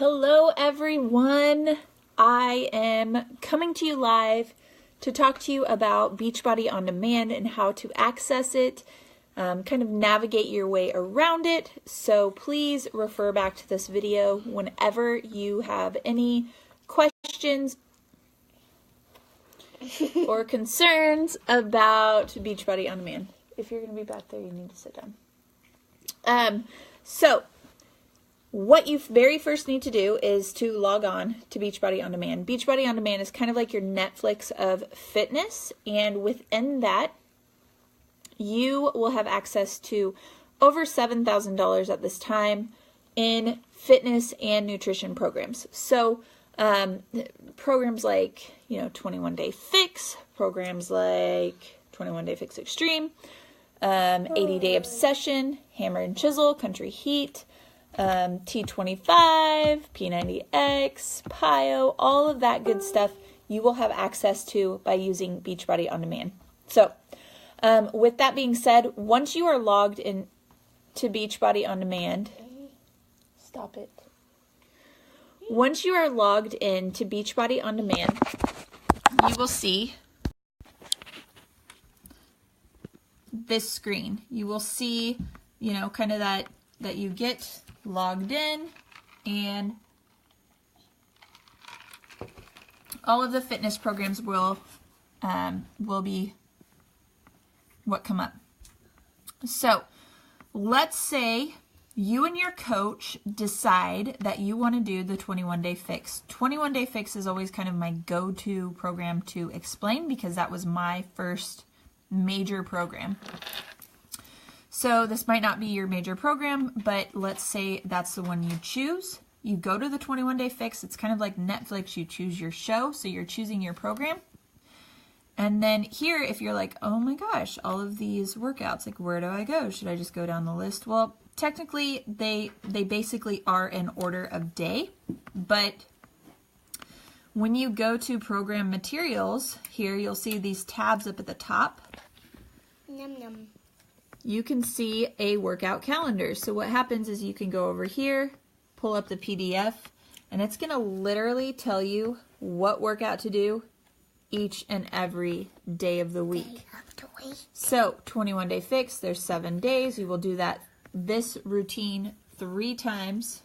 Hello everyone, I am coming to you live to talk to you about Beachbody On Demand and how to access it, kind of navigate your way around it. So please refer back to this video whenever you have any questions or concerns about Beachbody On Demand. If you're going to be back there, you need to sit down. So what you very first need to do is to log on to Beachbody On Demand. Beachbody On Demand is kind of like your Netflix of fitness, and within that, you will have access to over $7,000 at this time in fitness and nutrition programs. So programs like, 21 Day Fix, programs like 21 Day Fix Extreme, 80 Day Obsession, Hammer and Chisel, Country Heat, T25, P90X, PIO, all of that good stuff you will have access to by using Beachbody On Demand. So with that being said, once you are logged in to Beachbody On Demand, stop it. Once you are logged in to Beachbody On Demand, you will see this screen. You will see, kind of that you get logged in, and all of the fitness programs will be what come up. So let's say you and your coach decide that you want to do the 21 Day Fix. 21 Day Fix is always kind of my go-to program to explain because that was my first major program. So this might not be your major program, but let's say that's the one you choose. You go to the 21 Day Fix. It's kind of like Netflix. You choose your show, so you're choosing your program. And then here, if you're like, oh my gosh, all of these workouts, like where do I go? Should I just go down the list? Well, technically, they basically are in order of day, but when you go to program materials, here you'll see these tabs up at the top. Yum, yum. You can see a workout calendar. So what happens is you can go over here, pull up the PDF, and it's going to literally tell you what workout to do each and every day of the week. So 21 Day Fix, there's 7 days. You will do this routine 3 times,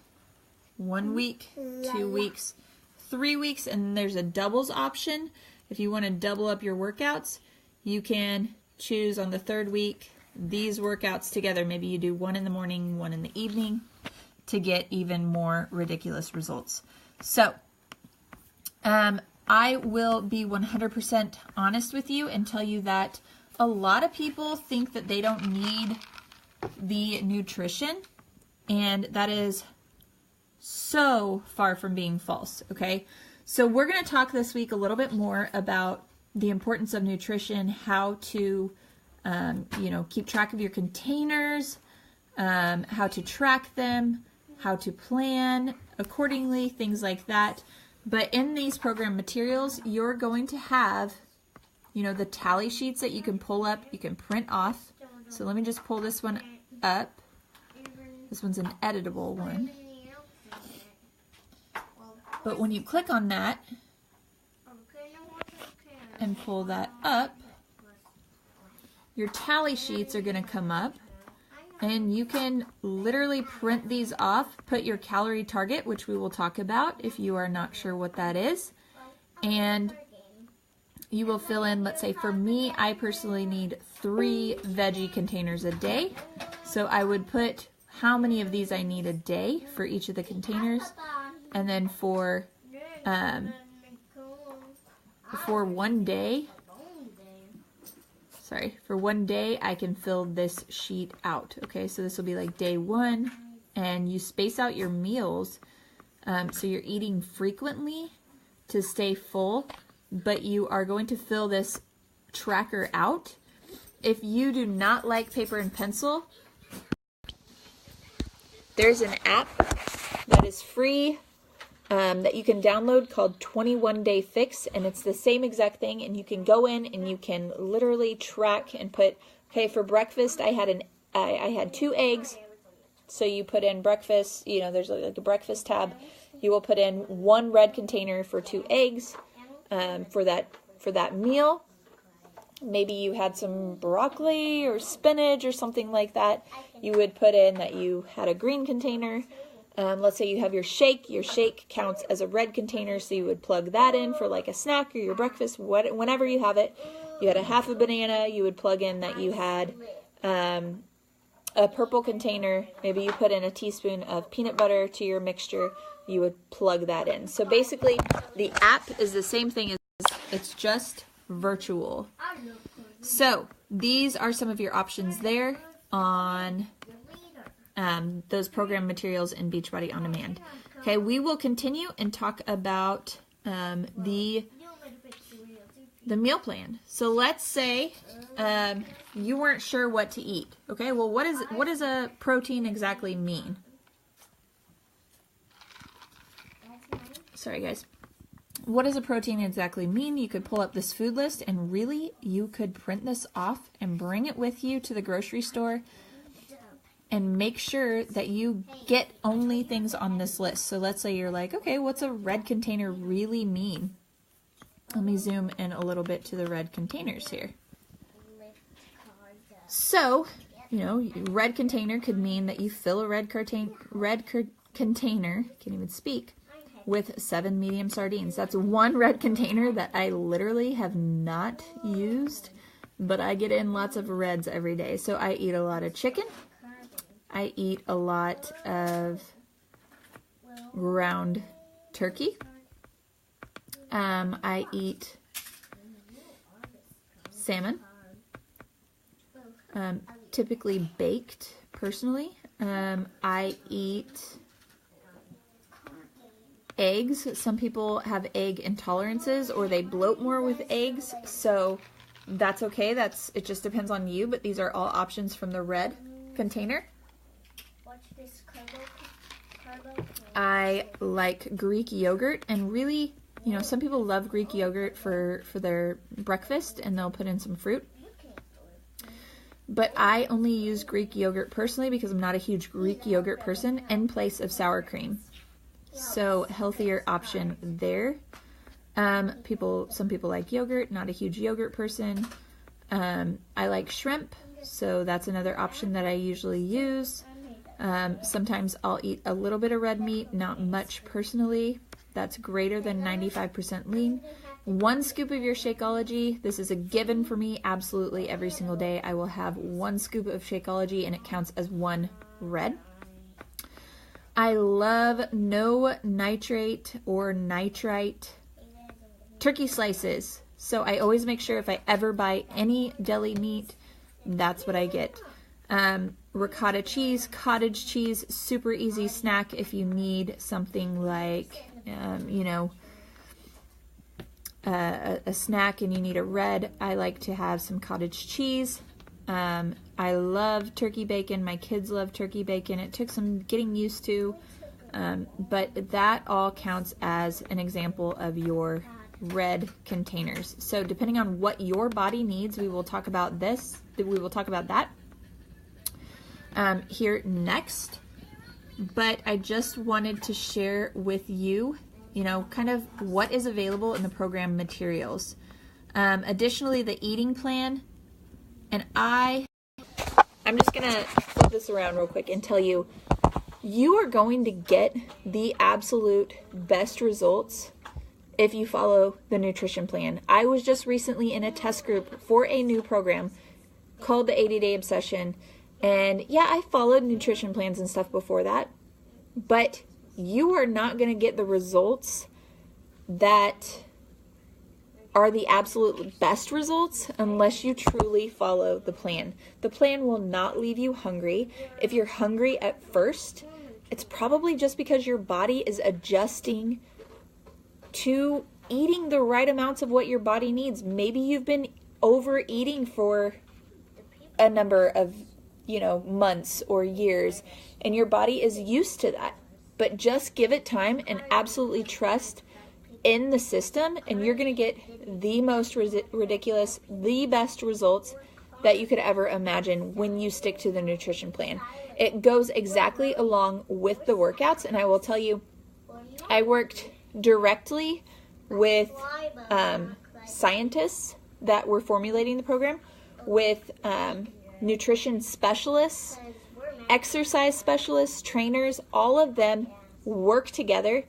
1 week, 2 weeks, 3 weeks, and there's a doubles option. If you want to double up your workouts, you can choose on the 3rd week these workouts together. Maybe you do 1 in the morning, 1 in the evening to get even more ridiculous results. So I will be 100% honest with you and tell you that a lot of people think that they don't need the nutrition, and that is so far from being false, okay? So we're going to talk this week a little bit more about the importance of nutrition, how to keep track of your containers, how to track them, how to plan accordingly, things like that. But in these program materials, you're going to have, the tally sheets that you can pull up, you can print off. So let me just pull this one up. This one's an editable one. But when you click on that and pull that up, your tally sheets are going to come up, and you can literally print these off, put your calorie target, which we will talk about if you are not sure what that is, and you will fill in, let's say for me, I personally need 3 veggie containers a day, so I would put how many of these I need a day for each of the containers, and then for 1 day, for 1 day, I can fill this sheet out, okay? So this will be like day 1, and you space out your meals, so you're eating frequently to stay full, but you are going to fill this tracker out. If you do not like paper and pencil, there's an app that is free that you can download called 21 Day Fix, and it's the same exact thing, and you can go in and you can literally track and put, okay, for breakfast I had 2 eggs, So you put in breakfast, you know, there's like a breakfast tab, You will put in 1 red container for 2 eggs for that meal. Maybe you had some broccoli or spinach or something like that. You would put in that you had a green container. Let's say you have your shake. Your shake counts as a red container, so you would plug that in for like a snack or your breakfast, whenever you have it. You had a half a banana, you would plug in that you had a purple container. Maybe you put in a teaspoon of peanut butter to your mixture. You would plug that in. So basically, the app is the same thing as it's just virtual. So these are some of your options there on those program materials in Beachbody On Demand. Okay, we will continue and talk about the meal plan. So let's say you weren't sure what to eat. Okay, well, what does a protein exactly mean? Sorry, guys. What does a protein exactly mean? You could pull up this food list, and really, you could print this off and bring it with you to the grocery store and make sure that you get only things on this list. So let's say you're like, okay, what's a red container really mean? Let me zoom in a little bit to the red containers here. So, red container could mean that you fill a red container, can't even speak, with 7 medium sardines. That's 1 red container that I literally have not used, but I get in lots of reds every day. So I eat a lot of chicken. I eat a lot of ground turkey. I eat salmon, typically baked personally. I eat eggs. Some people have egg intolerances or they bloat more with eggs, so that's okay. It just depends on you, but these are all options from the red container. I like Greek yogurt, and really, some people love Greek yogurt for their breakfast, and they'll put in some fruit. But I only use Greek yogurt personally because I'm not a huge Greek yogurt person in place of sour cream. So healthier option there. Some people like yogurt, not a huge yogurt person. I like shrimp, so that's another option that I usually use. Sometimes I'll eat a little bit of red meat, not much personally. That's greater than 95% lean. 1 scoop of your Shakeology. This is a given for me absolutely every single day. I will have 1 scoop of Shakeology and it counts as 1 red. I love no nitrate or nitrite turkey slices. So I always make sure if I ever buy any deli meat, that's what I get. Ricotta cheese, cottage cheese, super easy snack if you need something like, a snack and you need a red. I like to have some cottage cheese. I love turkey bacon. My kids love turkey bacon. It took some getting used to, but that all counts as an example of your red containers. So depending on what your body needs, we will talk about this. We will talk about that here next. But I just wanted to share with you, kind of what is available in the program materials. Additionally, the eating plan. And I'm just going to flip this around real quick and tell you, you are going to get the absolute best results if you follow the nutrition plan. I was just recently in a test group for a new program called the 80-Day Obsession. And yeah, I followed nutrition plans and stuff before that, but you are not going to get the results that are the absolute best results unless you truly follow the plan. The plan will not leave you hungry. If you're hungry at first, it's probably just because your body is adjusting to eating the right amounts of what your body needs. Maybe you've been overeating for a number of months or years, and your body is used to that. But just give it time and absolutely trust in the system, and you're going to get the most ridiculous, the best results that you could ever imagine when you stick to the nutrition plan. It goes exactly along with the workouts, and I will tell you, I worked directly with scientists that were formulating the program, with nutrition specialists, exercise specialists, trainers. All of them work together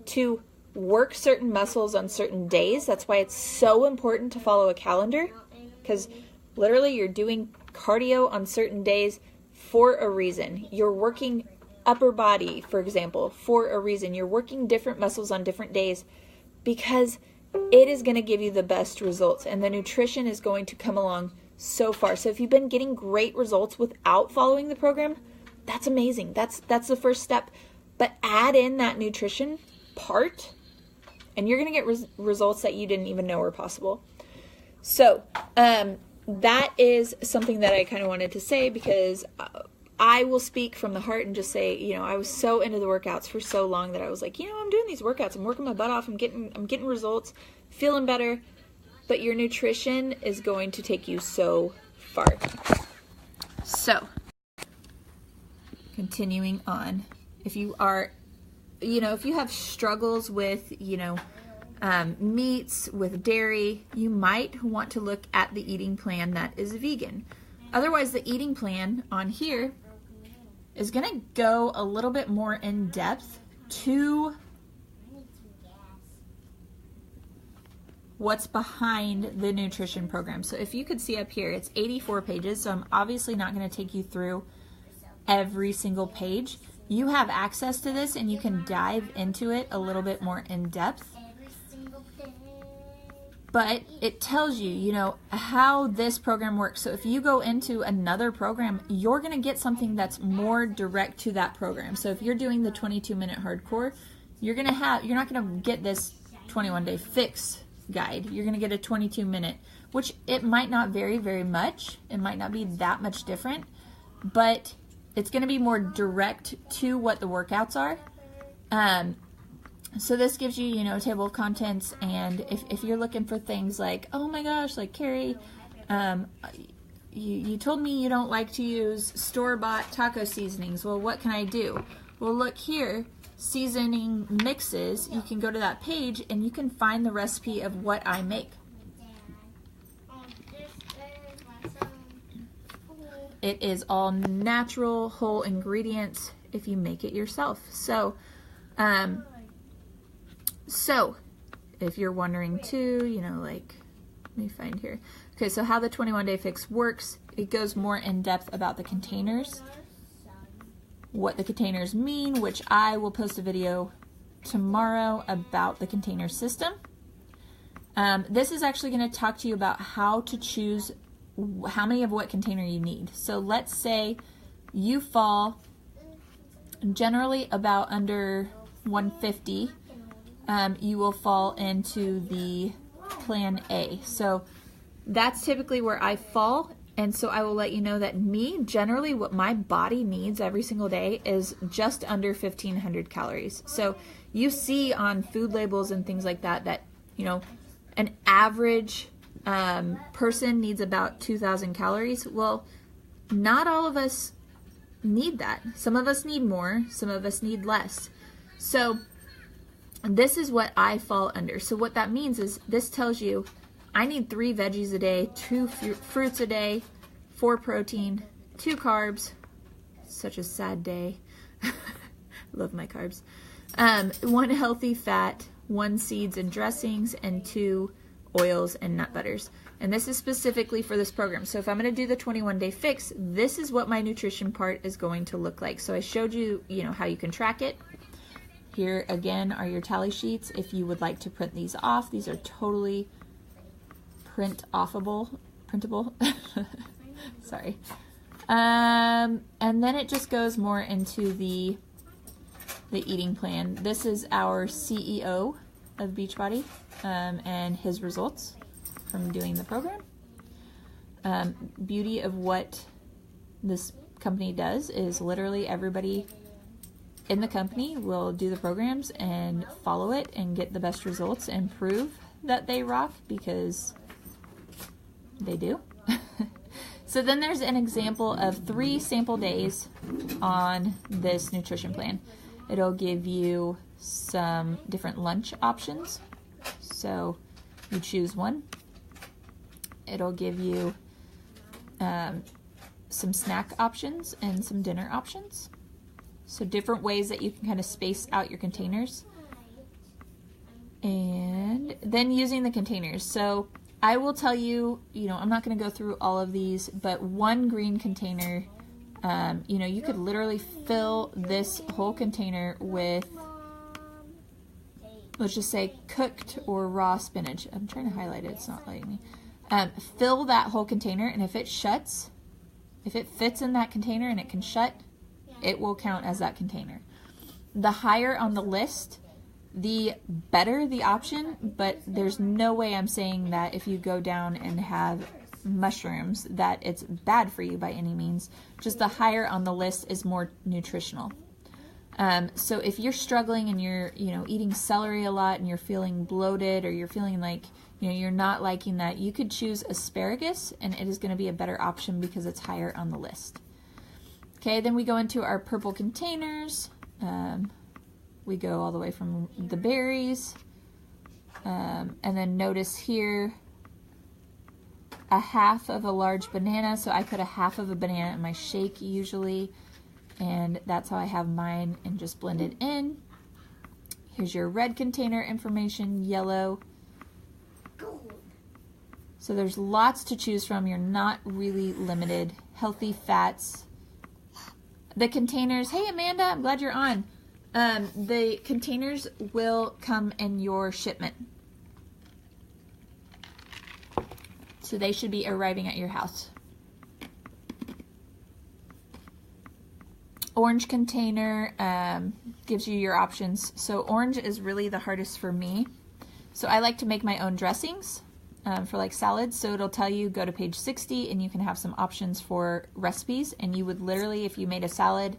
to work certain muscles on certain days. That's why it's so important to follow a calendar, because literally you're doing cardio on certain days for a reason. You're working upper body, for example, for a reason. You're working different muscles on different days because it is going to give you the best results, and the nutrition is going to come along so far. So if you've been getting great results without following the program, that's amazing. That's the first step. But add in that nutrition part, and you're going to get results that you didn't even know were possible. So that is something that I kind of wanted to say, because I will speak from the heart and just say, you know, I was so into the workouts for so long that I was like, you know, I'm doing these workouts, I'm working my butt off, I'm getting results, feeling better, but your nutrition is going to take you so far. So, continuing on, if you are, you know, if you have struggles with, you know, meats, with dairy, you might want to look at the eating plan that is vegan. Otherwise, the eating plan on here is going to go a little bit more in depth to what's behind the nutrition program. So if you could see up here, it's 84 pages, so I'm obviously not going to take you through every single page. You have access to this and you can dive into it a little bit more in depth. But it tells you, you know, how this program works. So if you go into another program, you're going to get something that's more direct to that program. So if you're doing the 22-minute hardcore, you're not going to get this 21-day fix guide. You're going to get a 22-minute, which it might not vary very much. It might not be that much different, but it's going to be more direct to what the workouts are. So this gives you, you know, a table of contents, and if you're looking for things like, oh my gosh, like Carrie, you told me you don't like to use store-bought taco seasonings. Well, what can I do? Well, look here, seasoning mixes. You can go to that page and you can find the recipe of what I make. It is all natural, whole ingredients if you make it yourself. So if you're wondering too, you know, like, let me find here. Okay, so how the 21-day fix works, it goes more in depth about the containers, what the containers mean, which I will post a video tomorrow about the container system. This is actually going to talk to you about how to choose how many of what container you need. So let's say you fall generally about under 150. You will fall into the plan A. So that's typically where I fall, and so I will let you know that generally what my body needs every single day is just under 1,500 calories. So you see on food labels and things like that, you know, an average person needs about 2,000 calories. Well, not all of us need that. Some of us need more, some of us need less. So this is what I fall under. So what that means is this tells you I need 3 veggies a day, 2 fruits a day, 4 protein, 2 carbs. Such a sad day. Love my carbs. 1 healthy fat, 1 seeds and dressings, and 2 oils and nut butters. And this is specifically for this program. So if I'm going to do the 21-day fix, this is what my nutrition part is going to look like. So I showed you, you know, how you can track it. Here again are your tally sheets. If you would like to print these off, these are totally printable. Sorry. And then it just goes more into the eating plan. This is our CEO of Beachbody and his results from doing the program. Beauty of what this company does is literally everybody in the company will do the programs and follow it and get the best results and prove that they rock, because they do. So then there's an example of 3 sample days on this nutrition plan. It'll give you some different lunch options. So you choose one. It'll give you some snack options and some dinner options. So different ways that you can kind of space out your containers. And then using the containers. So I will tell you, I'm not going to go through all of these, but one green container, you could literally fill this whole container with, let's just say, cooked or raw spinach. I'm trying to highlight it. It's not letting me. Fill that whole container, and if it shuts, if it fits in that container and it can shut, it will count as that container. The higher on the list, the better the option, but there's no way I'm saying that if you go down and have mushrooms that it's bad for you by any means. Just the higher on the list is more nutritional. So if you're struggling and you're, eating celery a lot and you're feeling bloated, or you're feeling like, you're not liking that, you could choose asparagus, and it is going to be a better option because it's higher on the list. Okay, then we go into our purple containers. We go all the way from the berries. And then notice here, a half of a large banana. So I put a half of a banana in my shake usually. And that's how I have mine, and just blend it in. Here's your red container information, yellow. So there's lots to choose from. You're not really limited. Healthy fats. The containers, hey Amanda, I'm glad you're on. The containers will come in your shipment. So they should be arriving at your house. Orange container gives you your options. So orange is really the hardest for me. So I like to make my own dressings for like salads. So it'll tell you, go to page 60 and you can have some options for recipes. And you would literally, if you made a salad,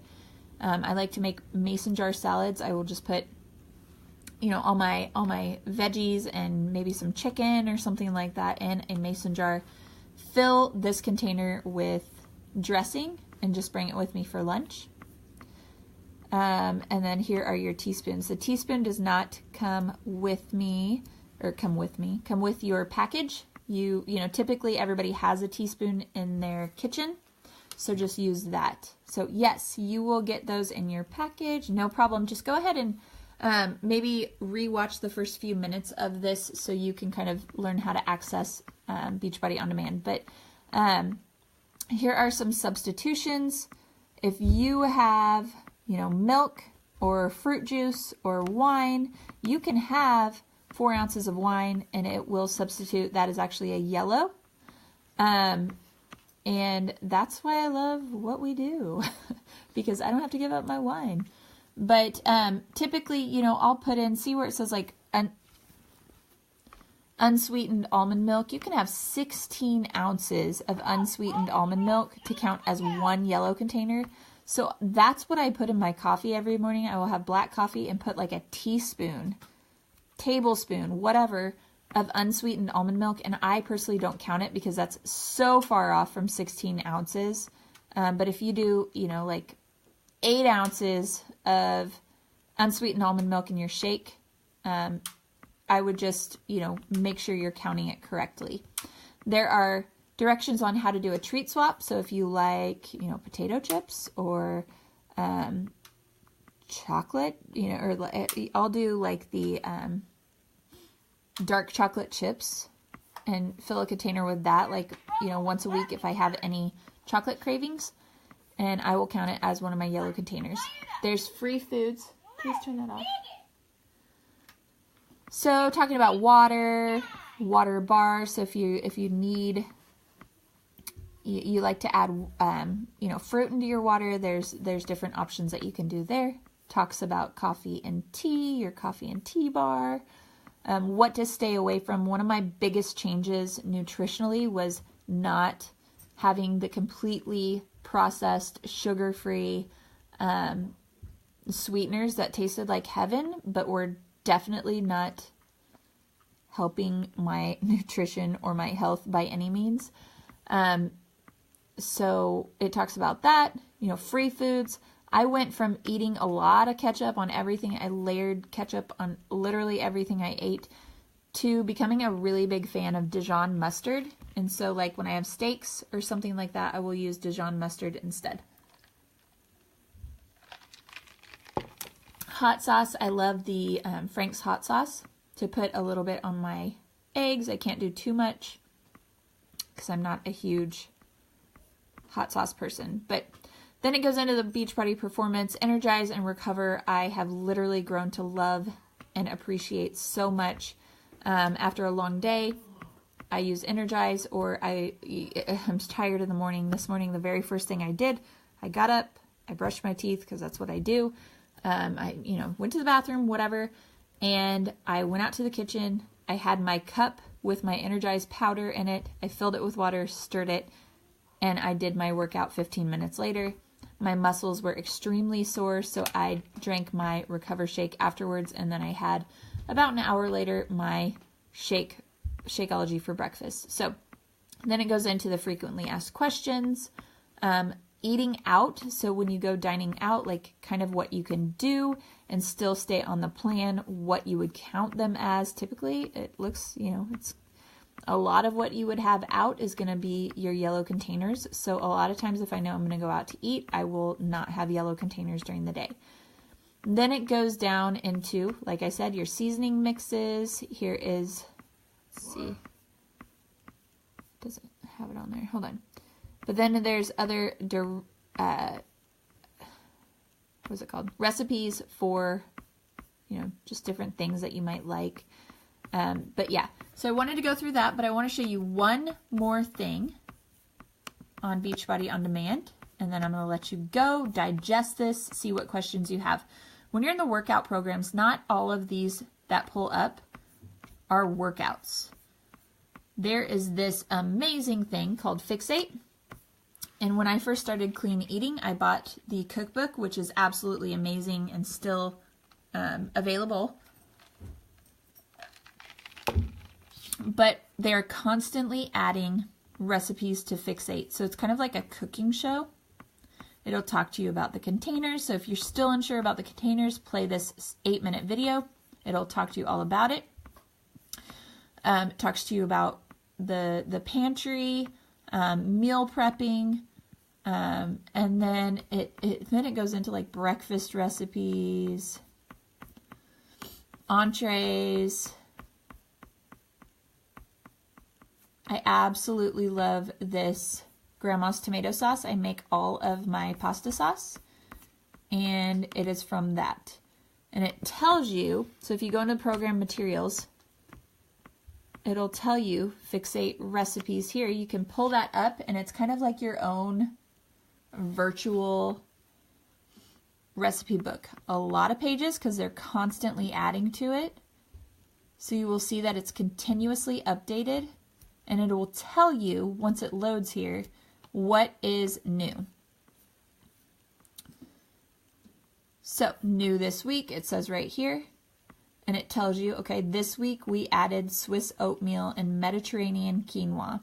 I like to make mason jar salads. I will just put, all my veggies and maybe some chicken or something like that in a mason jar. Fill this container with dressing and just bring it with me for lunch. And then here are your teaspoons. The teaspoon does not come with me, or come with your package. Typically everybody has a teaspoon in their kitchen, so just use that. So yes, you will get those in your package, no problem. Just go ahead and maybe rewatch the first few minutes of this so you can kind of learn how to access Beachbody On Demand. But here are some substitutions. If you have milk or fruit juice or wine, you can have 4 ounces of wine and it will substitute. That is actually a yellow. And that's why I love what we do because I don't have to give up my wine. But typically, I'll put in, see where it says like unsweetened almond milk. You can have 16 ounces of unsweetened almond milk to count as one yellow container. So that's what I put in my coffee every morning. I will have black coffee and put like a teaspoon, tablespoon, whatever, of unsweetened almond milk. And I personally don't count it because that's so far off from 16 ounces. But if you do, like 8 ounces of unsweetened almond milk in your shake, I would just, make sure you're counting it correctly. There are directions on how to do a treat swap. So if you like, potato chips or chocolate, or I'll do like the dark chocolate chips and fill a container with that, like, once a week if I have any chocolate cravings, and I will count it as one of my yellow containers. There's free foods. Please turn that off. So talking about water bar. So if you need, you like to add, fruit into your water, there's different options that you can do there. Talks about coffee and tea, your coffee and tea bar, what to stay away from. One of my biggest changes nutritionally was not having the completely processed, sugar-free sweeteners that tasted like heaven, but were definitely not helping my nutrition or my health by any means. So it talks about that, free foods. I went from eating a lot of ketchup on everything. I layered ketchup on literally everything I ate to becoming a really big fan of Dijon mustard. And so like when I have steaks or something like that, I will use Dijon mustard instead. Hot sauce, I love the Frank's hot sauce to put a little bit on my eggs. I can't do too much because I'm not a huge hot sauce person. But then it goes into the Beachbody Performance, Energize and Recover. I have literally grown to love and appreciate so much. After a long day, I use Energize, or I'm tired in the morning. This morning, the very first thing I did, I got up, I brushed my teeth because that's what I do. I went to the bathroom, whatever, and I went out to the kitchen. I had my cup with my Energize powder in it. I filled it with water, stirred it, and I did my workout 15 minutes later. My muscles were extremely sore, so I drank my Recover shake afterwards, and then I had about an hour later my Shakeology for breakfast. So then it goes into the frequently asked questions. Eating out, so when you go dining out, like kind of what you can do and still stay on the plan, what you would count them as. Typically, it looks, it's a lot of what you would have out is going to be your yellow containers. So a lot of times if I know I'm going to go out to eat, I will not have yellow containers during the day. Then it goes down into, like I said, your seasoning mixes. Here is, let's see, doesn't have it on there. Hold on. But then there's other, what's it called? Recipes for, just different things that you might like. But yeah, so I wanted to go through that, but I want to show you one more thing on Beachbody On Demand, and then I'm going to let you go, digest this, see what questions you have. When you're in the workout programs, not all of these that pull up are workouts. There is this amazing thing called Fixate. And when I first started clean eating, I bought the cookbook, which is absolutely amazing and still available. But they're constantly adding recipes to Fixate. So it's kind of like a cooking show. It'll talk to you about the containers. So if you're still unsure about the containers, play this 8-minute video. It'll talk to you all about it. It talks to you about the pantry, meal prepping, and then it goes into like breakfast recipes, entrees. I absolutely love this Grandma's tomato sauce. I make all of my pasta sauce, and it is from that. And it tells you, so if you go into program materials, it'll tell you Fixate recipes here. You can pull that up, and it's kind of like your own virtual recipe book. A lot of pages because they're constantly adding to it. So you will see that it's continuously updated, and it will tell you, once it loads here, what is new. So, new this week, it says right here, and it tells you, okay, this week we added Swiss oatmeal and Mediterranean quinoa.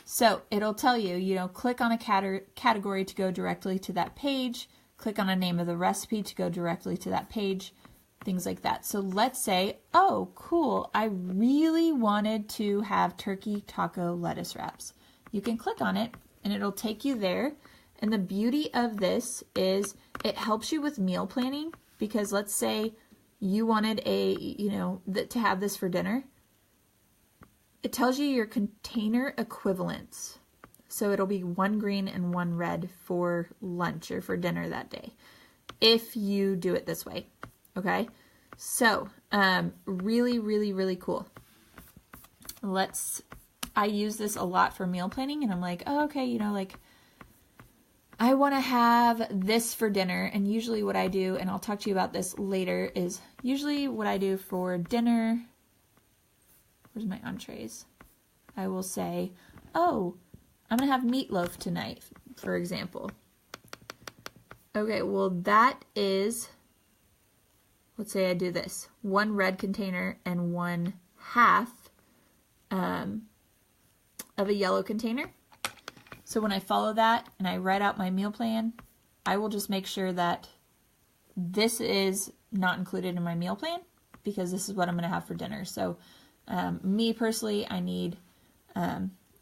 So, it'll tell you, click on a category to go directly to that page, click on a name of the recipe to go directly to that page, things like that. So, let's say, oh, cool, I really wanted to have turkey taco lettuce wraps. You can click on it, and it'll take you there. And the beauty of this is it helps you with meal planning, because let's say you wanted to have this for dinner. It tells you your container equivalents. So it'll be 1 green and 1 red for lunch or for dinner that day, if you do it this way. Okay? So, really, really, really cool. I use this a lot for meal planning, and I'm like, oh, okay, I want to have this for dinner. And usually what I do, and I'll talk to you about this later, is usually what I do for dinner, where's my entrees? I will say, oh, I'm going to have meatloaf tonight, for example. Okay, well that is, let's say I do this, 1 red container and 1/2 of a yellow container. So when I follow that and I write out my meal plan, I will just make sure that this is not included in my meal plan because this is what I'm going to have for dinner. So me personally, I need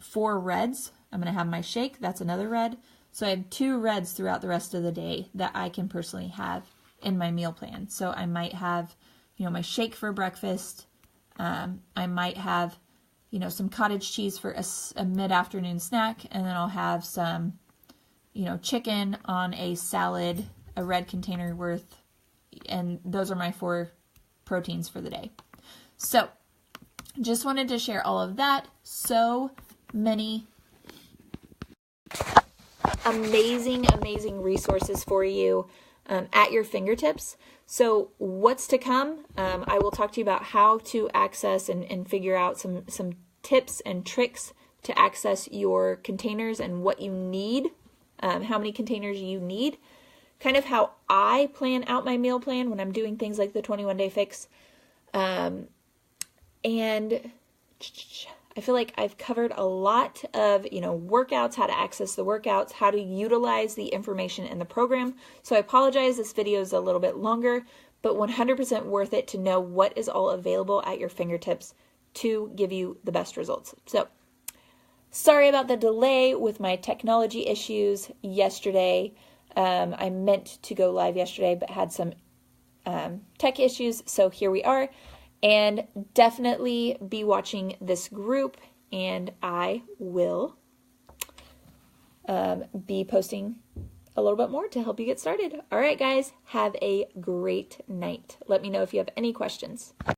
4 reds. I'm going to have my shake. That's another red. So I have 2 reds throughout the rest of the day that I can personally have in my meal plan. So I might have, my shake for breakfast. I might have, some cottage cheese for a mid-afternoon snack. And then I'll have some, chicken on a salad, a red container worth. And those are my 4 proteins for the day. So just wanted to share all of that. So many amazing resources for you at your fingertips. So what's to come? I will talk to you about how to access and figure out some tips and tricks to access your containers and what you need, how many containers you need, kind of how I plan out my meal plan when I'm doing things like the 21-day fix. And I feel like I've covered a lot of, workouts, how to access the workouts, how to utilize the information in the program. So I apologize, this video is a little bit longer, but 100% worth it to know what is all available at your fingertips to give you the best results. So sorry about the delay with my technology issues yesterday. I meant to go live yesterday, but had some tech issues, so here we are. And definitely be watching this group, and I will be posting a little bit more to help you get started. All right, guys, have a great night. Let me know if you have any questions.